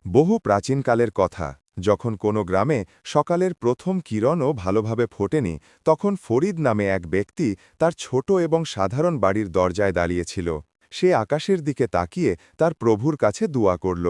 বহু প্রাচীনকালের কথা, যখন কোনো গ্রামে সকালের প্রথম কিরণও ভালোভাবে ফোটেনি, তখন ফরিদ নামে এক ব্যক্তি তার ছোট এবং সাধারণ বাড়ির দরজায় দাঁড়িয়েছিল। সে আকাশের দিকে তাকিয়ে তার প্রভুর কাছে দোয়া করল,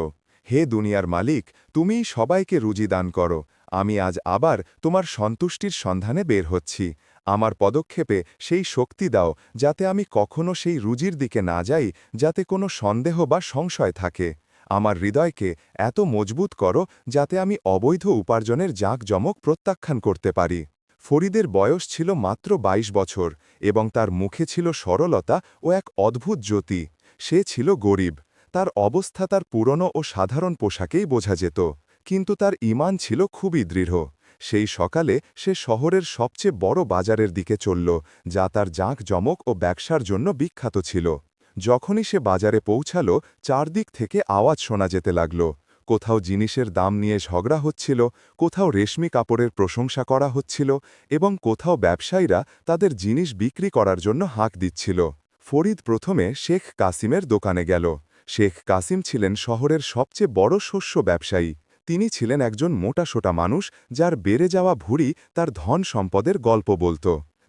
হে দুনিয়ার মালিক, তুমিই সবাইকে রুজি দান করো। আমি আজ আবার তোমার সন্তুষ্টির সন্ধানে বের হচ্ছি। আমার পদক্ষেপে সেই শক্তি দাও, যাতে আমি কখনো সেই রুজির দিকে না যাই, যাতে কোনো সন্দেহ বা সংশয় থাকে। আমার হৃদয়কে এত মজবুত করো, যাতে আমি অবৈধ উপার্জনের জাঁকজমক প্রত্যাখ্যান করতে পারি। ফরিদের বয়স ছিল মাত্র ২২ বছর, এবং তার মুখে ছিল সরলতা ও এক অদ্ভুত জ্যোতি। সে ছিল গরিব। তার অবস্থা তার পুরনো ও সাধারণ পোশাকেই বোঝা যেত, কিন্তু তার ঈমান ছিল খুবই দৃঢ়। সেই সকালে সে শহরের সবচেয়ে বড় বাজারের দিকে চলল, যা তার জাঁকজমক ও ব্যবসার জন্য বিখ্যাত ছিল। যখনই সে বাজারে পৌঁছাল, চারদিক থেকে আওয়াজ শোনা যেতে লাগল। কোথাও জিনিসের দাম নিয়ে ঝগড়া হচ্ছিল, কোথাও রেশমি কাপড়ের প্রশংসা করা হচ্ছিল, এবং কোথাও ব্যবসায়ীরা তাদের জিনিস বিক্রি করার জন্য হাঁক দিচ্ছিল। ফরিদ প্রথমে শেখ কাসিমের দোকানে গেল। শেখ কাসিম ছিলেন শহরের সবচেয়ে বড় শস্য ব্যবসায়ী। তিনি ছিলেন একজন মোটাসোটা মানুষ, যার বেড়ে যাওয়া ভুঁড়ি তার ধন সম্পদের গল্প বলত।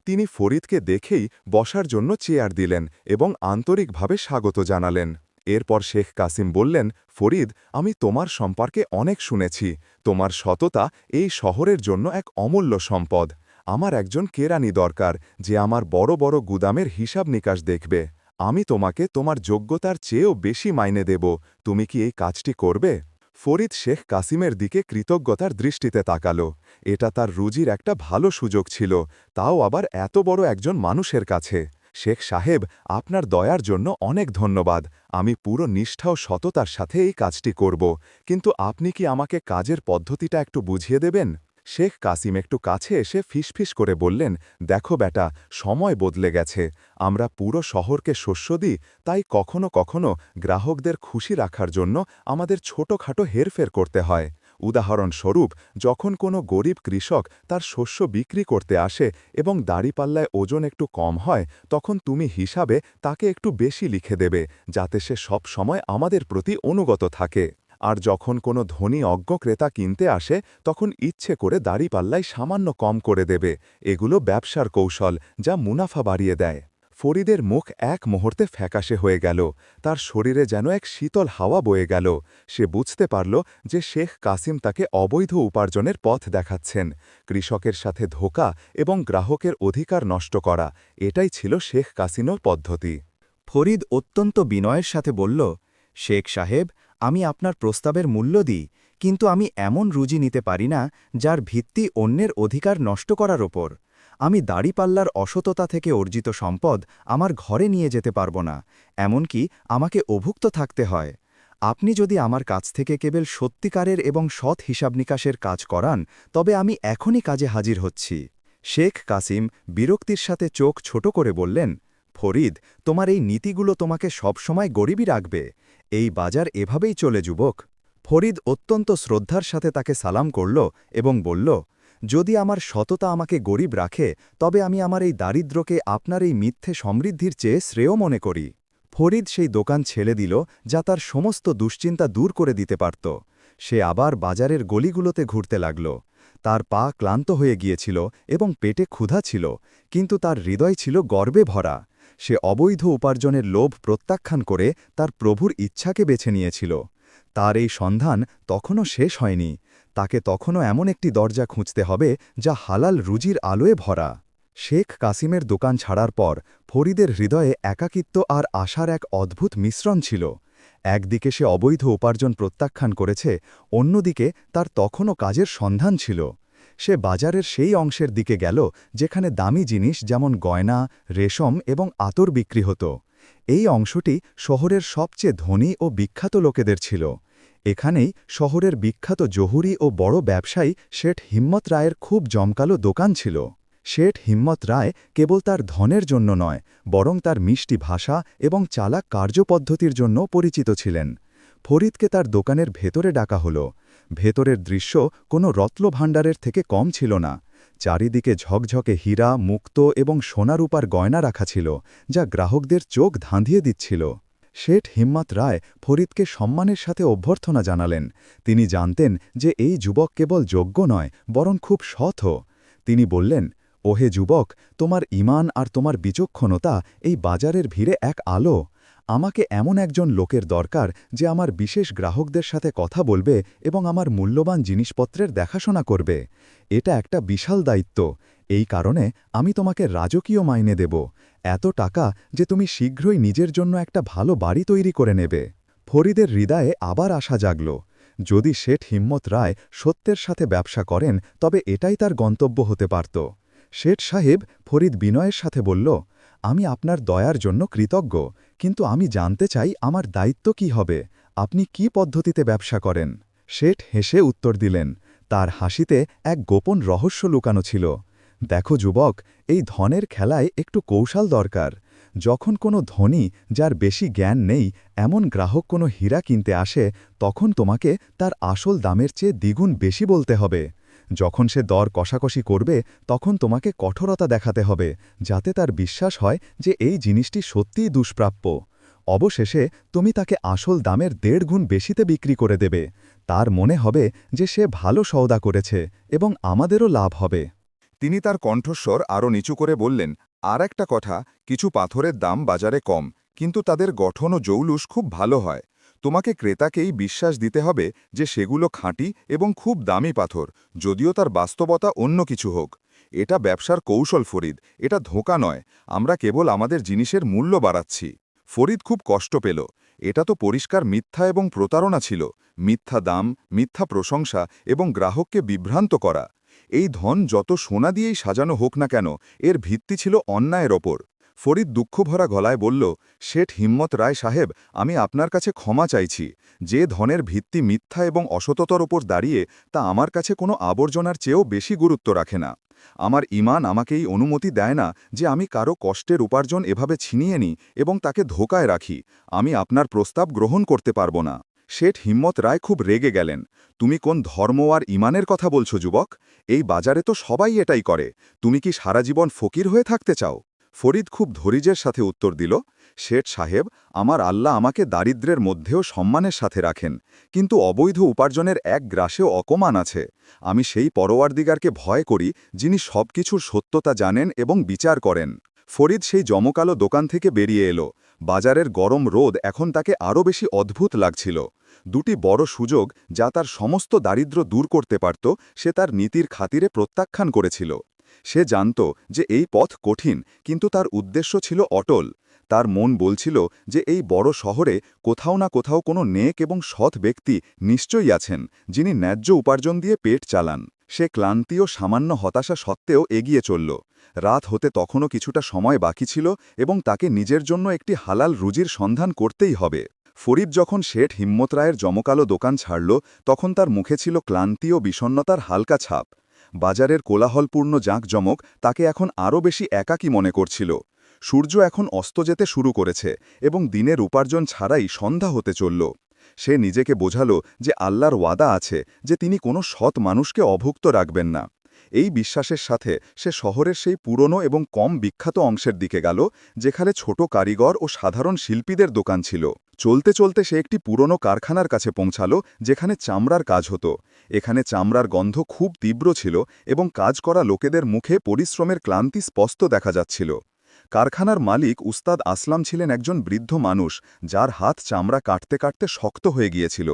তিনি ফরিদকে দেখেই বসার জন্য চেয়ার দিলেন এবং আন্তরিকভাবে স্বাগত জানালেন। এরপর শেখ কাসিম বললেন, ফরিদ, আমি তোমার সম্পর্কে অনেক শুনেছি। তোমার সততা এই শহরের জন্য এক অমূল্য সম্পদ। আমার একজন কেরানি দরকার, যে আমার বড় বড় গুদামের হিসাব নিকাশ দেখবে। আমি তোমাকে তোমার যোগ্যতার চেয়েও বেশি মাইনে দেব। তুমি কি এই কাজটি করবে? ফরিদ শেখ কাসিমের দিকে কৃতজ্ঞতার দৃষ্টিতে তাকাল। এটা তার রুজির একটা ভালো সুযোগ ছিল, তাও আবার এত বড় একজন মানুষের কাছে। শেখ সাহেব, আপনার দয়ার জন্য অনেক ধন্যবাদ। আমি পুরো নিষ্ঠা ও সততার সাথে এই কাজটি করব, কিন্তু আপনি কি আমাকে কাজের পদ্ধতিটা একটু বুঝিয়ে দেবেন? শেখ কাসিম একটু কাছে এসে ফিসফিস করে বললেন, দেখো বেটা, সময় বদলে গেছে। আমরা পুরো শহরকে শস্য দিই, তাই কখনো কখনো গ্রাহকদের খুশি রাখার জন্য আমাদের ছোটখাটো হেরফের করতে হয়। উদাহরণস্বরূপ, যখন কোনো গরিব কৃষক তার শস্য বিক্রি করতে আসে এবং দাড়িপাল্লায় ওজন একটু কম হয়, তখন তুমি হিসাবে তাকে একটু বেশি লিখে দেবে, যাতে সে সব সময় আমাদের প্রতি অনুগত থাকে। আর যখন কোনো ধনী অজ্ঞ ক্রেতা কিনতে আসে, তখন ইচ্ছে করে দাড়িপাল্লায় সামান্য কম করে দেবে। এগুলো ব্যবসার কৌশল, যা মুনাফা বাড়িয়ে দেয়। ফরিদের মুখ এক মুহূর্তে ফ্যাকাশে হয়ে গেল। তার শরীরে যেন এক শীতল হাওয়া বয়ে গেল। সে বুঝতে পারল যে শেখ কাসিম তাকে অবৈধ উপার্জনের পথ দেখাচ্ছেন। কৃষকের সাথে ধোঁকা এবং গ্রাহকের অধিকার নষ্ট করা, এটাই ছিল শেখ কাসিমের পদ্ধতি। ফরিদ অত্যন্ত বিনয়ের সাথে বলল, শেখ সাহেব, আমি আপনার প্রস্তাবের মূল্য দিই, কিন্তু আমি এমন রুজি নিতে পারি না যার ভিত্তি অন্যের অধিকার নষ্ট করার ওপর। আমি দাড়িপাল্লার অসততা থেকে অর্জিত সম্পদ আমার ঘরে নিয়ে যেতে পারব না, এমনকি আমাকে অভুক্ত থাকতে হয়। আপনি যদি আমার কাছ থেকে কেবল সত্যিকারের এবং সৎ হিসাব নিকাশের কাজ করান, তবে আমি এখনই কাজে হাজির হচ্ছি। শেখ কাসিম বিরক্তির সাথে চোখ ছোট করে বললেন, ফরিদ, তোমার এই নীতিগুলো তোমাকে সবসময় গরিবই রাখবে। এই বাজার এভাবেই চলে, যুবক। ফরিদ অত্যন্ত শ্রদ্ধার সাথে তাকে সালাম করল এবং বলল, যদি আমার সততা আমাকে গরিব রাখে, তবে আমি আমার এই দারিদ্র্যকে আপনার এই মিথ্যে সমৃদ্ধির চেয়ে শ্রেয় মনে করি। ফরিদ সেই দোকান ছেড়ে দিল, যা তার সমস্ত দুশ্চিন্তা দূর করে দিতে পারত। সে আবার বাজারের গলিগুলোতে ঘুরতে লাগল। তার পা ক্লান্ত হয়ে গিয়েছিল এবং পেটে ক্ষুধা ছিল, কিন্তু তার হৃদয় ছিল গর্বে ভরা। সে অবৈধ উপার্জনের লোভ প্রত্যাখ্যান করে তার প্রভুর ইচ্ছাকে বেছে নিয়েছিল। তার এই সন্ধান তখনও শেষ হয়নি। তাকে তখনও এমন একটি দরজা খুঁজতে হবে, যা হালাল রুজির আলোয় ভরা। শেখ কাসিমের দোকান ছাড়ার পর ফরিদের হৃদয়ে একাকিত্ব আর আশার এক অদ্ভুত মিশ্রণ ছিল। একদিকে সে অবৈধ উপার্জন প্রত্যাখ্যান করেছে, অন্যদিকে তার তখনও কাজের সন্ধান ছিল। সে বাজারের সেই অংশের দিকে গেল যেখানে দামি জিনিস যেমন গয়না, রেশম এবং আতর বিক্রি হতো। এই অংশটি শহরের সবচেয়ে ধনী ও বিখ্যাত লোকেদের ছিল। এখানেই শহরের বিখ্যাত জহুরি ও বড় ব্যবসায়ী শেঠ হিম্মত রায়ের খুব জমকালো দোকান ছিল। শেঠ হিম্মত রায় কেবল তার ধনের জন্য নয়, বরং তার মিষ্টি ভাষা এবং চালাক কার্যপদ্ধতির জন্য পরিচিত ছিলেন। ফরিদকে তার দোকানের ভেতরে ডাকা হল। ভেতরের দৃশ্য কোনো রত্নভাণ্ডারের থেকে কম ছিল না। চারিদিকে ঝকঝকে হীরা, মুক্তো এবং সোনারূপার গয়না রাখা ছিল, যা গ্রাহকদের চোখ ধাঁধিয়ে দিচ্ছিল। শেঠ হিম্মত রায় ফরিদকে সম্মানের সাথে অভ্যর্থনা জানালেন। তিনি জানতেন যে এই যুবক কেবল যোগ্য নয়, বরং খুব সৎও। তিনি বললেন, ওহে যুবক, তোমার ঈমান আর তোমার বিচক্ষণতা এই বাজারের ভিড়ে এক আলো। আমাকে এমন একজন লোকের দরকার যে আমার বিশেষ গ্রাহকদের সাথে কথা বলবে এবং আমার মূল্যবান জিনিসপত্রের দেখাশোনা করবে। এটা একটা বিশাল দায়িত্ব। এই কারণে আমি তোমাকে রাজকীয় মাইনে দেব, এত টাকা যে তুমি শীঘ্রই নিজের জন্য একটা ভালো বাড়ি তৈরি করে নেবে। ফরিদের হৃদয়ে আবার আশা জাগল। যদি শেঠ হিম্মত রায় সত্যের সাথে ব্যবসা করেন তবে এটাই তার গন্তব্য হতে পারত। শেঠ সাহেব, ফরিদ বিনয়ের সাথে বলল, আমি আপনার দয়ার জন্য কৃতজ্ঞ, কিন্তু আমি জানতে চাই আমার দায়িত্ব কি হবে। আপনি কি পদ্ধতিতে ব্যবসা করেন? শেঠ হেসে উত্তর দিলেন। তার হাসিতে এক গোপন রহস্য লুকানো ছিল। দেখো যুবক, এই ধনের খেলায় একটু কৌশল দরকার। যখন কোনো ধনী যার বেশি জ্ঞান নেই এমন গ্রাহক কোনো হীরা কিনতে আসে, তখন তোমাকে তার আসল দামের চেয়ে দ্বিগুণ বেশি বলতে হবে। যখন সে দর কষাকষি করবে তখন তোমাকে কঠোরতা দেখাতে হবে, যাতে তার বিশ্বাস হয় যে এই জিনিসটি সত্যিই দুষ্প্রাপ্য। অবশেষে তুমি তাকে আসল দামের 1.5 গুণ বেশিতে বিক্রি করে দেবে। তার মনে হবে যে সে ভালো সওদা করেছে এবং আমাদেরও লাভ হবে। তিনি তার কণ্ঠস্বর আরও নিচু করে বললেন, আর একটা কথা, কিছু পাথরের দাম বাজারে কম, কিন্তু তাদের গঠন ও জৌলুস খুব ভালো হয়। তোমাকে ক্রেতাকেই বিশ্বাস দিতে হবে যে সেগুলো খাঁটি এবং খুব দামি পাথর, যদিও তার বাস্তবতা অন্য কিছু হোক। এটা ব্যবসার কৌশল ফরিদ, এটা ধোঁকা নয়। আমরা কেবল আমাদের জিনিসের মূল্য বাড়াচ্ছি। ফরিদ খুব কষ্ট পেল। এটা তো পরিষ্কার মিথ্যা এবং প্রতারণা ছিল। মিথ্যা দাম, মিথ্যা প্রশংসা এবং গ্রাহককে বিভ্রান্ত করা। এই ধন যত সোনা দিয়েই সাজানো হোক না কেন, এর ভিত্তি ছিল অন্যায়ের ওপর। ফরিদ দুঃখভরা গলায় বলল, শেঠ হিম্মত রায় সাহেব, আমি আপনার কাছে ক্ষমা চাইছি। যে ধনের ভিত্তি মিথ্যা এবং অসততার ওপর দাঁড়িয়ে, তা আমার কাছে কোনো আবর্জনার চেয়েও বেশি গুরুত্ব রাখে না। আমার ঈমান আমাকে এই অনুমতি দেয় না যে আমি কারো কষ্টের উপার্জন এভাবে ছিনিয়ে নিই এবং তাকে ধোকায় রাখি। আমি আপনার প্রস্তাব গ্রহণ করতে পারব না। শেঠ হিম্মত রায় খুব রেগে গেলেন। তুমি কোন ধর্ম আর ঈমানের কথা বলছো যুবক? এই বাজারে তো সবাই এটাই করে। তুমি কি সারা জীবন ফকির হয়ে থাকতে চাও? ফরিদ খুব ধৈর্যের সাথে উত্তর দিল, শেঠ সাহেব, আমার আল্লাহ আমাকে দারিদ্র্যের মধ্যেও সম্মানের সাথে রাখেন, কিন্তু অবৈধ উপার্জনের এক গ্রাসেও অকমান আছে। আমি সেই পরওয়ারদিগারকে ভয় করি যিনি সবকিছুর সত্যতা জানেন এবং বিচার করেন। ফরিদ সেই জমকালো দোকান থেকে বেরিয়ে এলো। বাজারের গরম রোদ এখন তাকে আরও বেশি অদ্ভুত লাগছিল। দুটি বড় সুযোগ যা তার সমস্ত দারিদ্র্য দূর করতে পারত, সে তার নীতির খাতিরে প্রত্যাখ্যান করেছিল। সে জানত যে এই পথ কঠিন, কিন্তু তার উদ্দেশ্য ছিল অটল। তার মন বলছিল যে এই বড় শহরে কোথাও না কোথাও কোনো নেক এবং সৎ ব্যক্তি নিশ্চয়ই আছেন, যিনি ন্যায্য উপার্জন দিয়ে পেট চালান। সে ক্লান্তি ও সামান্য হতাশা সত্ত্বেও এগিয়ে চলল। রাত হতে তখনও কিছুটা সময় বাকি ছিল এবং তাকে নিজের জন্য একটি হালাল রুজির সন্ধান করতেই হবে। ফরিদ যখন শেঠ হিম্মত রায়ের জমকালো দোকান ছাড়ল, তখন তার মুখে ছিল ক্লান্তি ও বিষণ্ণতার হালকা ছাপ। বাজারের কোলাহলপূর্ণ জাঁকজমক তাকে এখন আরও বেশি একাকী মনে করছিল। সূর্য এখন অস্ত যেতে শুরু করেছে এবং দিনের উপার্জন ছাড়াই সন্ধ্যা হতে চলল। সে নিজেকে বোঝাল যে আল্লাহর ওয়াদা আছে যে তিনি কোনো সৎ মানুষকে অভুক্ত রাখবেন না। এই বিশ্বাসের সাথে সে শহরের সেই পুরনো এবং কম বিখ্যাত অংশের দিকে গেল, যেখানে ছোট কারিগর ও সাধারণ শিল্পীদের দোকান ছিল। চলতে চলতে সে একটি পুরনো কারখানার কাছে পৌঁছাল, যেখানে চামড়ার কাজ হতো। এখানে চামড়ার গন্ধ খুব তীব্র ছিল এবং কাজ করা লোকেদের মুখে পরিশ্রমের ক্লান্তি স্পষ্ট দেখা যাচ্ছিল। কারখানার মালিক উস্তাদ আসলাম ছিলেন একজন বৃদ্ধ মানুষ, যার হাত চামড়া কাটতে কাটতে শক্ত হয়ে গিয়েছিল।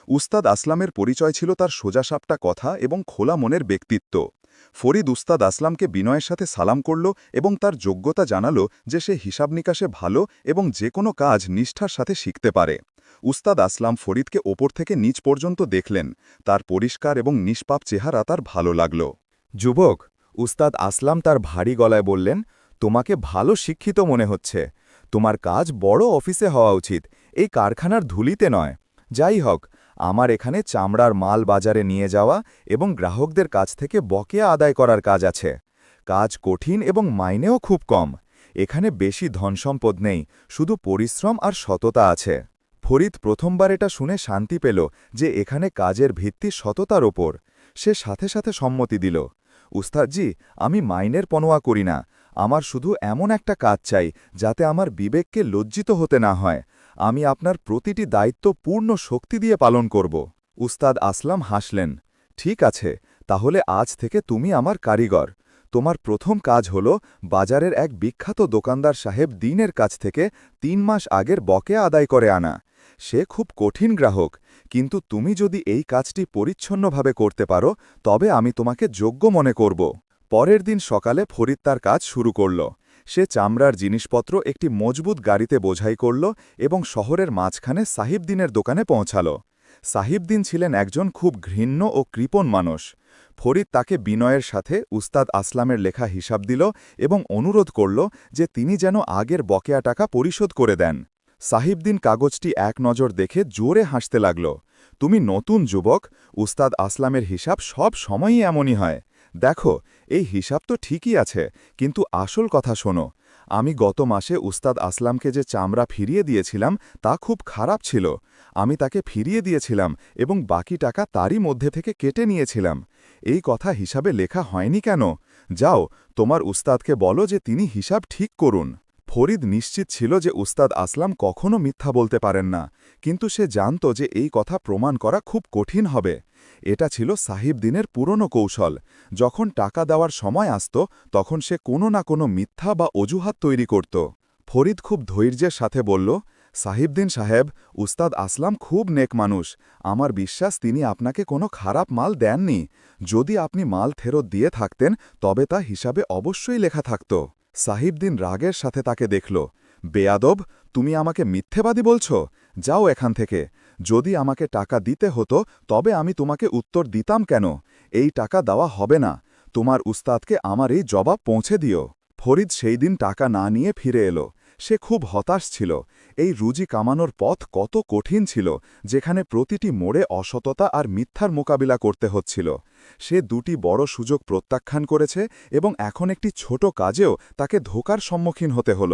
উস্তাদ আসলামের পরিচয় ছিল তার সোজাসাপটা কথা এবং খোলা মনের ব্যক্তিত্ব। ফরিদ উস্তাদ আসলামকে বিনয়ের সাথে সালাম করল এবং তার যোগ্যতা জানাল যে সে হিসাব নিকাশে ভালো এবং যে কোনো কাজ নিষ্ঠার সাথে শিখতে পারে। উস্তাদ আসলাম ফরিদকে ওপর থেকে নিচ পর্যন্ত দেখলেন। তার পরিষ্কার এবং নিষ্পাপ চেহারা তার ভালো লাগল। যুবক, উস্তাদ আসলাম তার ভারী গলায় বললেন, তোমাকে ভালো শিক্ষিত মনে হচ্ছে। তোমার কাজ বড় অফিসে হওয়া উচিত, এই কারখানার ধুলিতে নয়। যাই হোক, আমার এখানে চামড়ার মাল বাজারে নিয়ে যাওয়া এবং গ্রাহকদের কাছ থেকে বকেয়া আদায় করার কাজ আছে। কাজ কঠিন এবং মাইনেও খুব কম। এখানে বেশি ধনসম্পদ নেই, শুধু পরিশ্রম আর সততা আছে। ফরিদ প্রথমবার এটা শুনে শান্তি পেল যে এখানে কাজের ভিত্তি সততার ওপর। সে সাথে সাথে সম্মতি দিল। উস্তাদজি, আমি মাইনের পনোয়া করি না। আমার শুধু এমন একটা কাজ চাই যাতে আমার বিবেককে লজ্জিত হতে না হয়। আমি আপনার প্রতিটি দায়িত্ব পূর্ণ শক্তি দিয়ে পালন করব উস্তাদ আসলাম হাসলেন ঠিক আছে তাহলে আজ থেকে তুমি আমার কারিগর তোমার প্রথম কাজ হল বাজারের এক বিখ্যাত দোকানদার সাহেব দিনের কাছ থেকে 3 মাস আগের বকেয়া আদায় করে আনা সে খুব কঠিন গ্রাহক কিন্তু তুমি যদি এই কাজটি পরিচ্ছন্নভাবে করতে পারো তবে আমি তোমাকে যোগ্য মনে করব পরের দিন সকালে ফরিদ তার কাজ শুরু করল সে চামড়ার জিনিসপত্র একটি মজবুত গাড়িতে বোঝাই করল এবং শহরের মাঝখানে সাহিবদিনের দোকানে পৌঁছাল সাহিবদিন ছিলেন একজন খুব ঘৃণ্য ও কৃপণ মানুষ ফরিদ তাকে বিনয়ের সাথে উস্তাদ আসলামের লেখা হিসাব দিল এবং অনুরোধ করল যে তিনি যেন আগের বকেয়া টাকা পরিশোধ করে দেন সাহিবদিন কাগজটি এক নজর দেখে জোরে হাসতে লাগল তুমি নতুন যুবক উস্তাদ আসলামের হিসাব সব সময়ই এমনই হয় দেখো এই হিসাব তো ঠিকই আছে কিন্তু আসল কথা শোনো আমি গত মাসে উস্তাদ আসলামকে যে চামড়া ফিরিয়ে দিয়েছিলাম তা খুব খারাপ ছিল আমি তাকে ফিরিয়ে দিয়েছিলাম এবং বাকি টাকা তারই মধ্যে থেকে কেটে নিয়েছিলাম এই কথা হিসাবে লেখা হয়নি কেন যাও তোমার উস্তাদকে বলো যে তিনি হিসাব ঠিক করুন ফরিদ নিশ্চিত ছিল যে উস্তাদ আসলাম কখনো মিথ্যা বলতে পারেন না কিন্তু সে জানত যে এই কথা প্রমাণ করা খুব কঠিন হবে এটা ছিল সাহিবদিনের পুরনো কৌশল যখন টাকা দেওয়ার সময় আসত তখন সে কোনো না কোনো মিথ্যা বা অজুহাত তৈরি করত ফরিদ খুব ধৈর্যের সাথে বলল সাহিবদিন সাহেব উস্তাদ আসলাম খুব নেক মানুষ আমার বিশ্বাস তিনি আপনাকে কোনো খারাপ মাল দেননি যদি আপনি মাল ফেরত দিয়ে থাকতেন তবে তা হিসাবে অবশ্যই লেখা থাকত সাহিবদিন রাগের সাথে তাকে দেখল বেয়াদব তুমি আমাকে মিথ্যেবাদী বলছ যাও এখান থেকে যদি আমাকে টাকা দিতে হতো তবে আমি তোমাকে উত্তর দিতাম কেন এই টাকা দেওয়া হবে না তোমার উস্তাদকে আমার এই জবাব পৌঁছে দিও ফরিদ সেই দিন টাকা না নিয়ে ফিরে এলো সে খুব হতাশ ছিল এই রুজি কামানোর পথ কত কঠিন ছিল যেখানে প্রতিটি মোড়ে অসততা আর মিথ্যার মোকাবিলা করতে হচ্ছিল সে দুটি বড় সুযোগ প্রত্যাখ্যান করেছে এবং এখন একটি ছোট কাজেও তাকে ধোঁকার সম্মুখীন হতে হল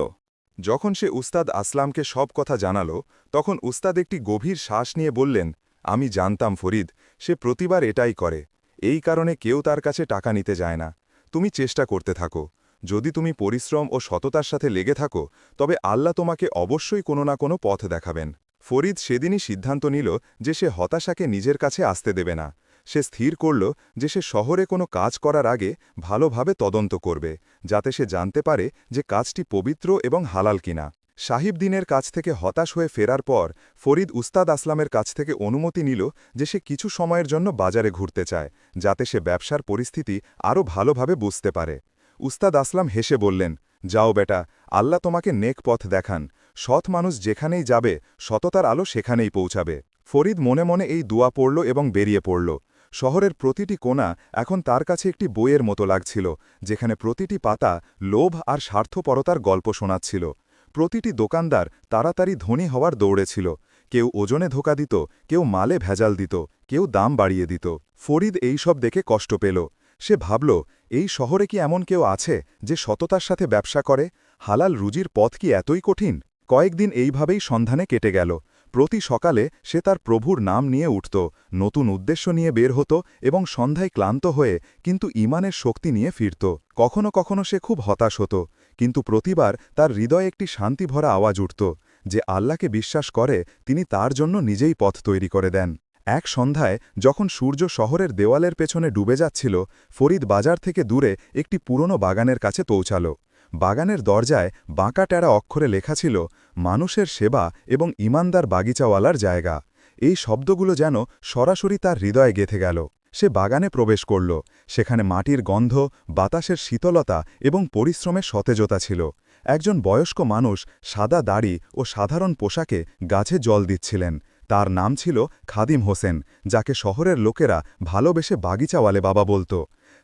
যখন সে উস্তাদ আসলামকে সব কথা জানাল তখন উস্তাদ একটি গভীর শ্বাস নিয়ে বললেন আমি জানতাম ফরিদ সে প্রতিবার এটাই করে এই কারণে কেউ তার কাছে টাকা নিতে যায় না তুমি চেষ্টা করতে থাকো যদি তুমি পরিশ্রম ও সততার সাথে লেগে থাকো তবে আল্লাহ তোমাকে অবশ্যই কোনো না কোনো পথ দেখাবেন ফরিদ সেদিনই সিদ্ধান্ত নিল যে সে হতাশাকে নিজের কাছে আসতে দেবে না সে স্থির করল যে সে শহরে কোনো কাজ করার আগে ভালোভাবে তদন্ত করবে যাতে সে জানতে পারে যে কাজটি পবিত্র এবং হালাল কিনা সাহিবদিনের কাছ থেকে হতাশ হয়ে ফেরার পর ফরিদ উস্তাদ আসলামের কাছ থেকে অনুমতি নিল যে সে কিছু সময়ের জন্য বাজারে ঘুরতে চায় যাতে সে ব্যবসার পরিস্থিতি আরও ভালোভাবে বুঝতে পারে উস্তাদ আসলাম হেসে বললেন যাও বেটা আল্লাহ তোমাকে নেক পথ দেখান সৎ মানুষ যেখানেই যাবে সততার আলো সেখানেই পৌঁছাবে ফরিদ মনে মনে এই দোয়া পড়ল এবং বেরিয়ে পড়ল শহরের প্রতিটি কোণা এখন তার কাছে একটি বইয়ের মতো লাগছিল যেখানে প্রতিটি পাতা লোভ আর স্বার্থপরতার গল্প শোনাচ্ছিল প্রতিটি দোকানদার তাড়াতাড়ি ধনী হওয়ার দৌড়ে ছিল কেউ ওজনে ধোকা দিত কেউ মালে ভেজাল দিত কেউ দাম বাড়িয়ে দিত ফরিদ এই সব দেখে কষ্ট পেল সে ভাবল এই শহরে কি এমন কেউ আছে যে সততার সাথে ব্যবসা করে হালাল রুজির পথ কি এতই কঠিন কয়েকদিন এইভাবেই সন্ধানে কেটে গেল প্রতি সকালে সে তার প্রভুর নাম নিয়ে উঠত নতুন উদ্দেশ্য নিয়ে বের হতো এবং সন্ধ্যায় ক্লান্ত হয়ে কিন্তু ইমানের শক্তি নিয়ে ফিরত কখনো কখনো সে খুব হতাশ হতো কিন্তু প্রতিবার তার হৃদয়ে একটি শান্তিভরা আওয়াজ উঠত যে আল্লাহকে বিশ্বাস করে তিনি তার জন্য নিজেই পথ তৈরি করে দেন এক সন্ধ্যায় যখন সূর্য শহরের দেওয়ালের পেছনে ডুবে যাচ্ছিল ফরিদ বাজার থেকে দূরে একটি পুরনো বাগানের কাছে পৌঁছাল বাগানের দরজায় বাঁকা টেরা অক্ষরে লেখা ছিল মানুষের সেবা এবং ইমানদার বাগিচাওয়ালার জায়গা এই শব্দগুলো যেন সরাসরি তার হৃদয়ে গেঁথে গেল সে বাগানে প্রবেশ করল সেখানে মাটির গন্ধ বাতাসের শীতলতা এবং পরিশ্রমের সতেজতা ছিল একজন বয়স্ক মানুষ সাদা দাড়ি ও সাধারণ পোশাকে গাছে জল দিচ্ছিলেন তার নাম ছিল খাদিম হোসেন যাকে শহরের লোকেরা ভালোবেসে বাগিচাওয়ালে বাবা বলত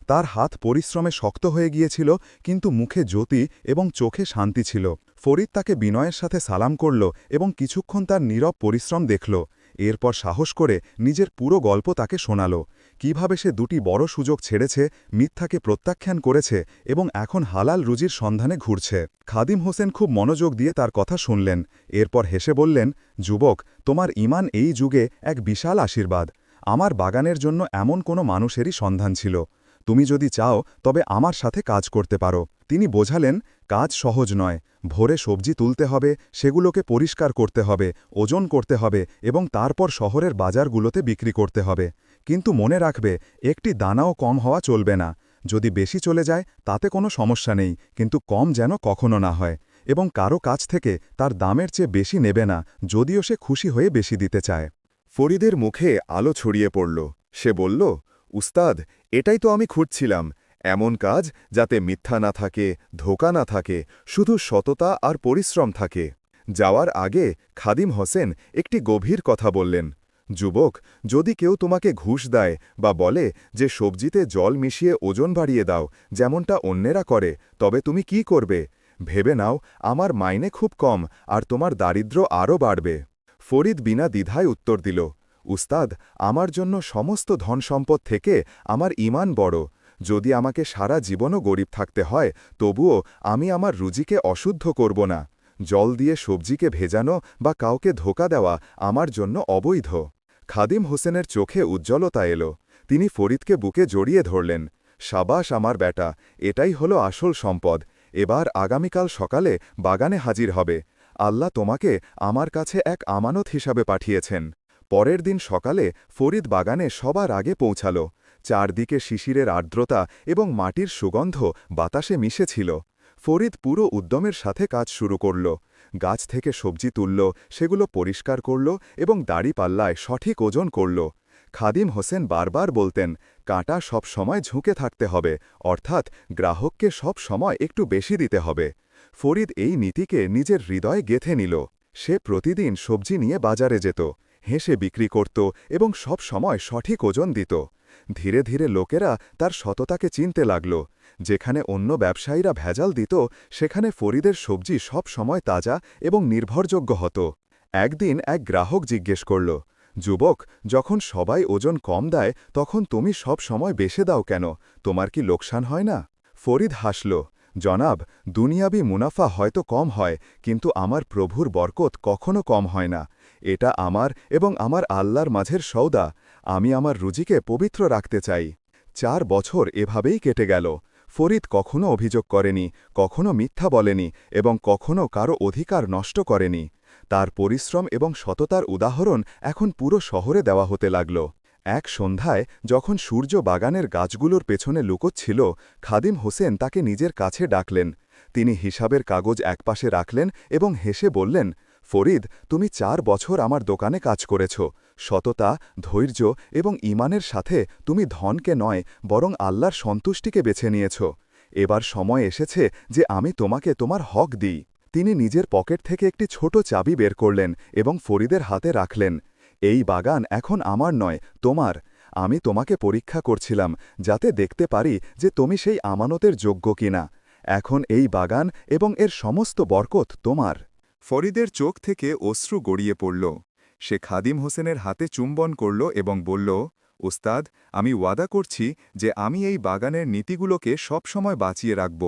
তার হাত পরিশ্রমে শক্ত হয়ে গিয়েছিল কিন্তু মুখে জ্যোতি এবং চোখে শান্তি ছিল ফরিদ তাকে বিনয়ের সাথে সালাম করল এবং কিছুক্ষণ তার নীরব পরিশ্রম দেখল এরপর সাহস করে নিজের পুরো গল্প তাকে শোনাল কিভাবে সে দুটি বড় সুযোগ ছেড়েছে মিথ্যাকে প্রত্যাখ্যান করেছে এবং এখন হালাল রুজির সন্ধানে ঘুরছে খাদিম হোসেন খুব মনোযোগ দিয়ে তার কথা শুনলেন এরপর হেসে বললেন যুবক তোমার ঈমান এই যুগে এক বিশাল আশীর্বাদ আমার বাগানের জন্য এমন কোনো মানুষেরই সন্ধান ছিল তুমি যদি চাও তবে আমার সাথে কাজ করতে পারো। তিনি বোঝালেন, কাজ সহজ নয়। ভোরে সবজি তুলতে হবে, সেগুলোকে পরিষ্কার করতে হবে, ওজন করতে হবে এবং তারপর শহরের বাজারগুলোতে বিক্রি করতে হবে। কিন্তু মনে রাখবে, একটি দানাও কম হওয়া চলবে না। যদি বেশি চলে যায় তাতে কোনো সমস্যা নেই, কিন্তু কম যেন কখনো না হয়। এবং কারো কাছ থেকে তার দামের চেয়ে বেশি নেবে না, যদিও সে খুশি হয়ে বেশি দিতে চায়। ফরিদের মুখে আলো ছড়িয়ে পড়ল। সে বলল, উস্তাদ, এটাই তো আমি খুঁজছিলাম, এমন কাজ যাতে মিথ্যা না থাকে, ধোঁকা না থাকে, শুধু সততা আর পরিশ্রম থাকে। যাওয়ার আগে খাদিম হোসেন একটি গভীর কথা বললেন, যুবক, যদি কেউ তোমাকে ঘুষ দেয় বা বলে যে সবজিতে জল মিশিয়ে ওজন বাড়িয়ে দাও, যেমনটা অন্যেরা করে, তবে তুমি কি করবে? ভেবে নাও, আমার মাইনে খুব কম আর তোমার দারিদ্র্য আরও বাড়বে। ফরিদ বিনা দ্বিধায় উত্তর দিল, উস্তাদ, আমার জন্য সমস্ত ধনসম্পদ থেকে আমার ঈমান বড়। যদি আমাকে সারা জীবনও গরিব থাকতে হয়, তবুও আমি আমার রুজিকে অশুদ্ধ করব না। জল দিয়ে সবজিকে ভেজানো বা কাউকে ধোঁকা দেওয়া আমার জন্য অবৈধ। খাদিম হোসেনের চোখে উজ্জ্বলতা এলো। তিনি ফরিদকে বুকে জড়িয়ে ধরলেন। সাবাস আমার বেটা, এটাই হলো আসল সম্পদ। এবার আগামীকাল সকালে বাগানে হাজির হবে। আল্লাহ তোমাকে আমার কাছে এক আমানত হিসাবে পাঠিয়েছেন। পরের দিন সকালে ফরিদ বাগানে সবার আগে পৌঁছাল। চারদিকে শিশিরের আর্দ্রতা এবং মাটির সুগন্ধ বাতাসে মিশেছিল। ফরিদ পুরো উদ্যমের সাথে কাজ শুরু করল। গাছ থেকে সবজি তুলল, সেগুলো পরিষ্কার করল এবং দাড়িপাল্লায় সঠিক ওজন করল। খাদিম হোসেন বারবার বলতেন, কাঁটা সব সময় ঝুঁকে থাকতে হবে, অর্থাৎ গ্রাহককে সব সময় একটু বেশি দিতে হবে। ফরিদ এই নীতিকে নিজের হৃদয়ে গেঁথে নিল। সে প্রতিদিন সবজি নিয়ে বাজারে যেত, হেসে বিক্রি করত এবং সব সময় সঠিক ওজন দিত। ধীরে ধীরে লোকেরা তার সততাকে চিনতে লাগল। যেখানে অন্য ব্যবসায়ীরা ভেজাল দিত, সেখানে ফরিদের সবজি সব সময় তাজা এবং নির্ভরযোগ্য হতো। একদিন এক গ্রাহক জিজ্ঞেস করল, যুবক, যখন সবাই ওজন কম দেয় তখন তুমি সব সময় বেশি দাও কেন? তোমার কি লোকসান হয় না? ফরিদ হাসল, জনাব, দুনিয়াবি মুনাফা হয়তো কম হয়, কিন্তু আমার প্রভুর বরকত কখনো কম হয় না। এটা আমার এবং আমার আল্লাহর মাঝের সওদা। আমি আমার রুজিকে পবিত্র রাখতে চাই। 4 বছর এভাবেই কেটে গেল। ফরিদ কখনো অভিযোগ করেনি, কখনো মিথ্যা বলেনি এবং কখনো কারো অধিকার নষ্ট করেনি। তার পরিশ্রম এবং সততার উদাহরণ এখন পুরো শহরে দেওয়া হতে লাগল। এক সন্ধ্যায় যখন সূর্য বাগানের গাছগুলোর পেছনে লুকোচ্ছিল, খাদিম হোসেন তাকে নিজের কাছে ডাকলেন। তিনি হিসাবের কাগজ একপাশে রাখলেন এবং হেসে বললেন, ফরিদ, তুমি 4 বছর আমার দোকানে কাজ করেছ। সততা, ধৈর্য এবং ঈমানের সাথে তুমি ধনকে নয়, বরং আল্লাহর সন্তুষ্টিকে বেছে নিয়েছ। এবার সময় এসেছে যে আমি তোমাকে তোমার হক দিই। তিনি নিজের পকেট থেকে একটি ছোট চাবি বের করলেন এবং ফরিদের হাতে রাখলেন। এই বাগান এখন আমার নয়, তোমার। আমি তোমাকে পরীক্ষা করছিলাম, যাতে দেখতে পারি যে তুমি সেই আমানতের যোগ্য কিনা। এখন এই বাগান এবং এর সমস্ত বরকত তোমার। ফরিদের চোখ থেকে অশ্রু গড়িয়ে পড়ল। সে খাদিম হোসেনের হাতে চুম্বন করল এবং বলল, উস্তাদ, আমি ওয়াদা করছি যে আমি এই বাগানের নীতিগুলোকে সবসময় বাঁচিয়ে রাখব।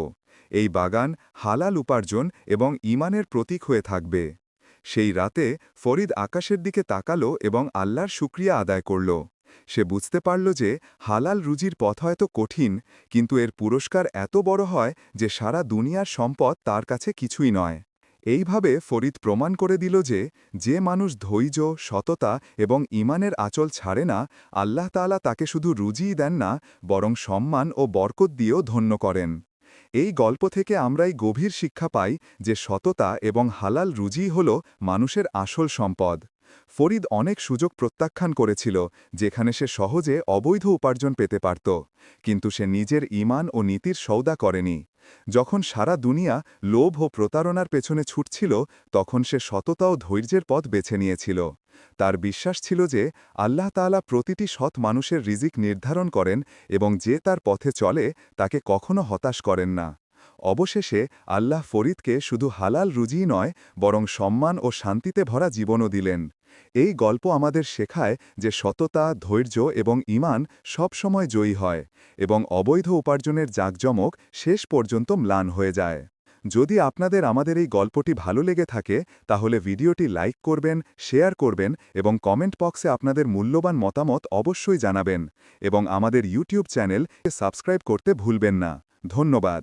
এই বাগান হালাল উপার্জন এবং ঈমানের প্রতীক হয়ে থাকবে। সেই রাতে ফরিদ আকাশের দিকে তাকাল এবং আল্লাহর শুকরিয়া আদায় করল। সে বুঝতে পারল যে হালাল রুজির পথ হয়তো কঠিন, কিন্তু এর পুরস্কার এত বড় হয় যে সারা দুনিয়ার সম্পদ তার কাছে কিছুই নয়। এইভাবে ফরিদ প্রমাণ করে দিল যে যে মানুষ ধৈর্য, সততা এবং ঈমানের আঁচল ছাড়ে না, আল্লাহ তাআলা তাকে শুধু রুজিই দেন না, বরং সম্মান ও বরকত দিয়েও ধন্য করেন। এই গল্প থেকে আমরা এই গভীর শিক্ষা পাই যে সততা এবং হালাল রুজিই হল মানুষের আসল সম্পদ। ফরিদ অনেক সুযোগ প্রত্যাখ্যান করেছিল, যেখানে সে সহজে অবৈধ উপার্জন পেতে পারত, কিন্তু সে নিজের ঈমান ও নীতির সওদা করেনি। যখন সারা দুনিয়া লোভ ও প্রতারণার পেছনে ছুটছিল, তখন সে সততা ও ধৈর্যের পথ বেছে নিয়েছিল। তার বিশ্বাস ছিল যে আল্লাহ তাআলা প্রতিটি সৎ মানুষের রিজিক নির্ধারণ করেন এবং যে তার পথে চলে তাকে কখনো হতাশ করেন না। অবশেষে আল্লাহ ফরিদকে শুধু হালাল রুজিই নয়, বরং সম্মান ও শান্তিতে ভরা জীবনও দিলেন। এই গল্প আমাদের শেখায় যে সততা, ধৈর্য এবং ঈমান সবসময় জয়ী হয় এবং অবৈধ উপার্জনের জাঁকজমক শেষ পর্যন্ত ম্লান হয়ে যায়। যদি আপনাদের আমাদের এই গল্পটি ভালো লেগে থাকে তাহলে ভিডিওটি লাইক করবেন, শেয়ার করবেন এবং কমেন্ট বক্সে আপনাদের মূল্যবান মতামত অবশ্যই জানাবেন এবং আমাদের ইউটিউব চ্যানেল সাবস্ক্রাইব করতে ভুলবেন না। ধন্যবাদ।